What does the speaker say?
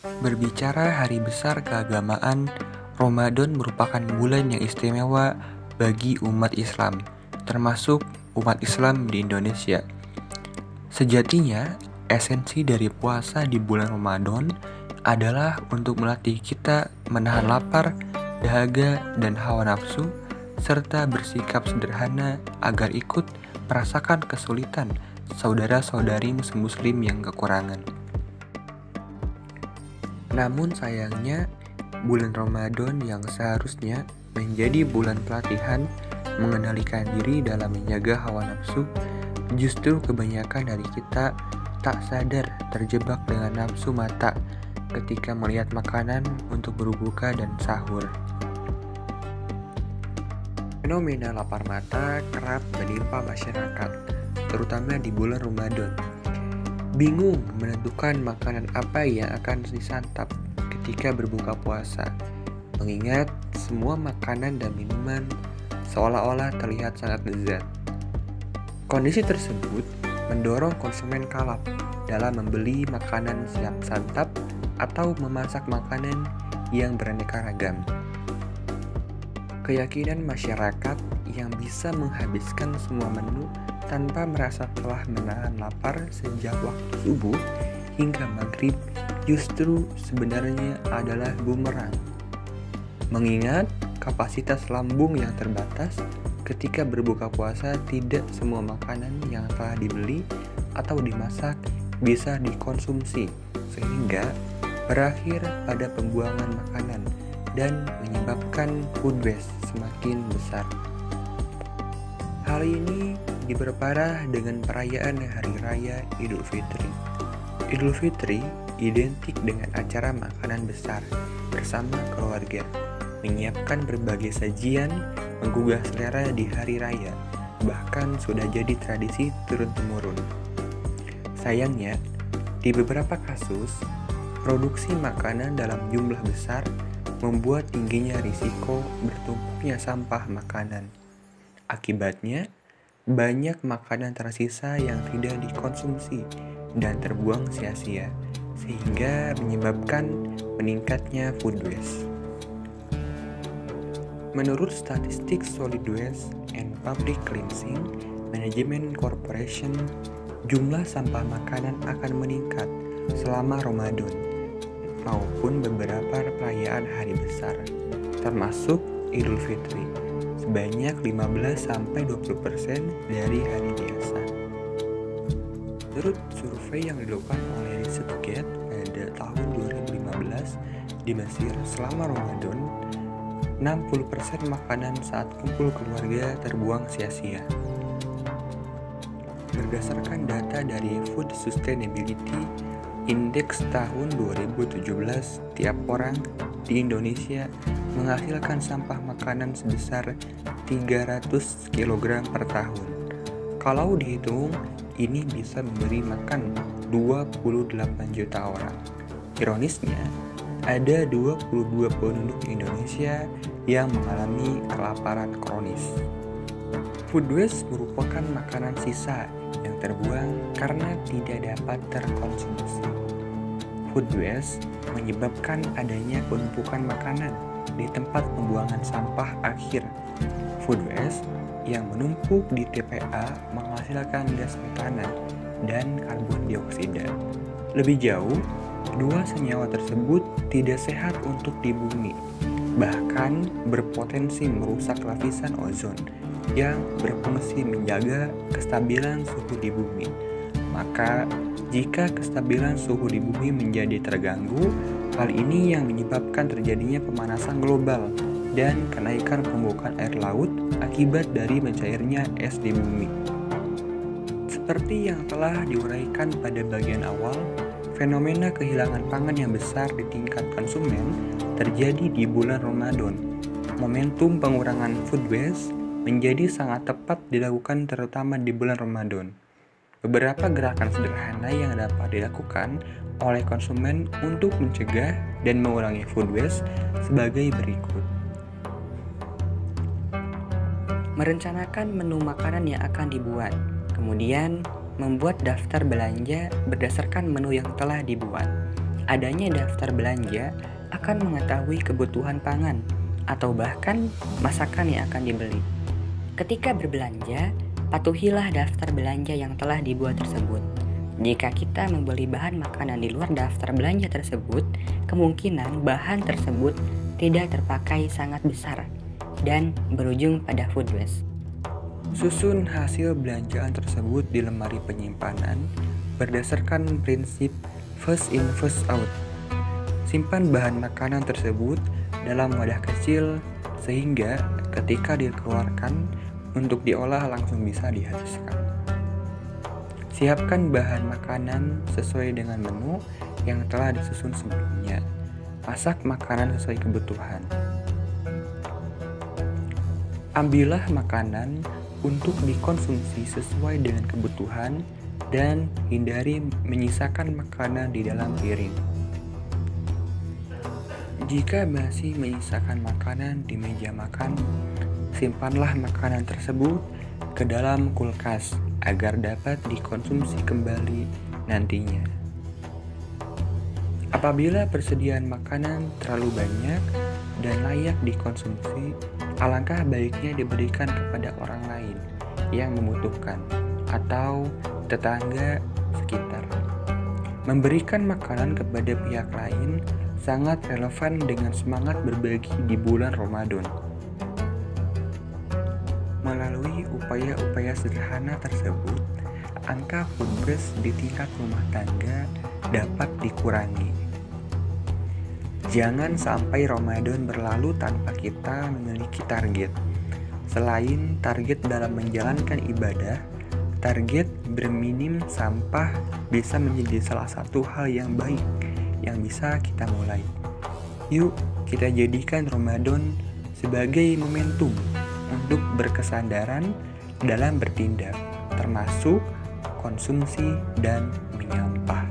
Berbicara hari besar keagamaan, Ramadan merupakan bulan yang istimewa bagi umat Islam, termasuk umat Islam di Indonesia. Sejatinya, esensi dari puasa di bulan Ramadan adalah untuk melatih kita menahan lapar, dahaga, dan hawa nafsu, serta bersikap sederhana agar ikut merasakan kesulitan saudara-saudari muslim yang kekurangan. Namun sayangnya, bulan Ramadan yang seharusnya menjadi bulan pelatihan mengendalikan diri dalam menjaga hawa nafsu, justru kebanyakan dari kita tak sadar terjebak dengan nafsu mata ketika melihat makanan untuk berbuka dan sahur. Fenomena lapar mata kerap menimpa masyarakat, terutama di bulan Ramadan. Bingung menentukan makanan apa yang akan disantap ketika berbuka puasa, mengingat semua makanan dan minuman seolah-olah terlihat sangat lezat. Kondisi tersebut mendorong konsumen kalap dalam membeli makanan siap santap atau memasak makanan yang beraneka ragam. Keyakinan masyarakat yang bisa menghabiskan semua menu tanpa merasa telah menahan lapar sejak waktu subuh hingga maghrib justru sebenarnya adalah bumerang. Mengingat kapasitas lambung yang terbatas, ketika berbuka puasa tidak semua makanan yang telah dibeli atau dimasak bisa dikonsumsi, sehingga berakhir pada pembuangan makanan dan menyebabkan food waste semakin besar. Hal ini diperparah dengan perayaan Hari Raya Idul Fitri. Idul Fitri identik dengan acara makanan besar bersama keluarga, menyiapkan berbagai sajian, menggugah selera di hari raya, bahkan sudah jadi tradisi turun-temurun. Sayangnya, di beberapa kasus, produksi makanan dalam jumlah besar membuat tingginya risiko bertumpuknya sampah makanan. Akibatnya, banyak makanan tersisa yang tidak dikonsumsi dan terbuang sia-sia, sehingga menyebabkan meningkatnya food waste. Menurut statistik Solid Waste and Public Cleansing Management Corporation, jumlah sampah makanan akan meningkat selama Ramadan maupun beberapa perayaan hari besar, termasuk Idul Fitri, sebanyak 15-20% dari hari biasa. Menurut survei yang dilakukan oleh ResearchGate pada tahun 2015 di Mesir selama Ramadan, 60% makanan saat kumpul keluarga terbuang sia-sia. Berdasarkan data dari Food Sustainability Index tahun 2017, tiap orang di Indonesia menghasilkan sampah makanan sebesar 300 kg per tahun. Kalau dihitung, ini bisa memberi makan 28 juta orang. Ironisnya, ada 22 penduduk Indonesia yang mengalami kelaparan kronis. Food waste merupakan makanan sisa yang terbuang karena tidak dapat terkonsumsi. Food waste menyebabkan adanya penumpukan makanan di tempat pembuangan sampah akhir. Food waste yang menumpuk di TPA menghasilkan gas metana dan karbon dioksida. Lebih jauh, dua senyawa tersebut tidak sehat untuk di bumi, bahkan berpotensi merusak lapisan ozon yang berfungsi menjaga kestabilan suhu di bumi. Maka, jika kestabilan suhu di bumi menjadi terganggu, hal ini yang menyebabkan terjadinya pemanasan global dan kenaikan permukaan air laut akibat dari mencairnya es di bumi. Seperti yang telah diuraikan pada bagian awal, fenomena kehilangan pangan yang besar di tingkat konsumen terjadi di bulan Ramadan. Momentum pengurangan food waste menjadi sangat tepat dilakukan terutama di bulan Ramadan. Beberapa gerakan sederhana yang dapat dilakukan oleh konsumen untuk mencegah dan mengurangi food waste sebagai berikut. Merencanakan menu makanan yang akan dibuat, kemudian membuat daftar belanja berdasarkan menu yang telah dibuat. adanya daftar belanja akan mengetahui kebutuhan pangan atau bahkan masakan yang akan dibeli. Ketika berbelanja, patuhilah daftar belanja yang telah dibuat tersebut. Jika kita membeli bahan makanan di luar daftar belanja tersebut, kemungkinan bahan tersebut tidak terpakai sangat besar dan berujung pada food waste. Susun hasil belanjaan tersebut di lemari penyimpanan berdasarkan prinsip first in first out. Simpan bahan makanan tersebut dalam wadah kecil sehingga ketika dikeluarkan untuk diolah langsung bisa dihabiskan. Siapkan bahan makanan sesuai dengan menu yang telah disusun sebelumnya. Masak makanan sesuai kebutuhan. Ambillah makanan untuk dikonsumsi sesuai dengan kebutuhan dan hindari menyisakan makanan di dalam piring. Jika masih menyisakan makanan di meja makan, simpanlah makanan tersebut ke dalam kulkas agar dapat dikonsumsi kembali nantinya. Apabila persediaan makanan terlalu banyak dan layak dikonsumsi, alangkah baiknya diberikan kepada orang lain yang membutuhkan atau tetangga sekitar. Memberikan makanan kepada pihak lain sangat relevan dengan semangat berbagi di bulan Ramadan. Melalui upaya-upaya sederhana tersebut, angka food waste di tingkat rumah tangga dapat dikurangi. Jangan sampai Ramadan berlalu tanpa kita memiliki target. Selain target dalam menjalankan ibadah, target berminim sampah bisa menjadi salah satu hal yang baik yang bisa kita mulai. Yuk, kita jadikan Ramadan sebagai momentum untuk berkesadaran dalam bertindak, termasuk konsumsi dan menyampah.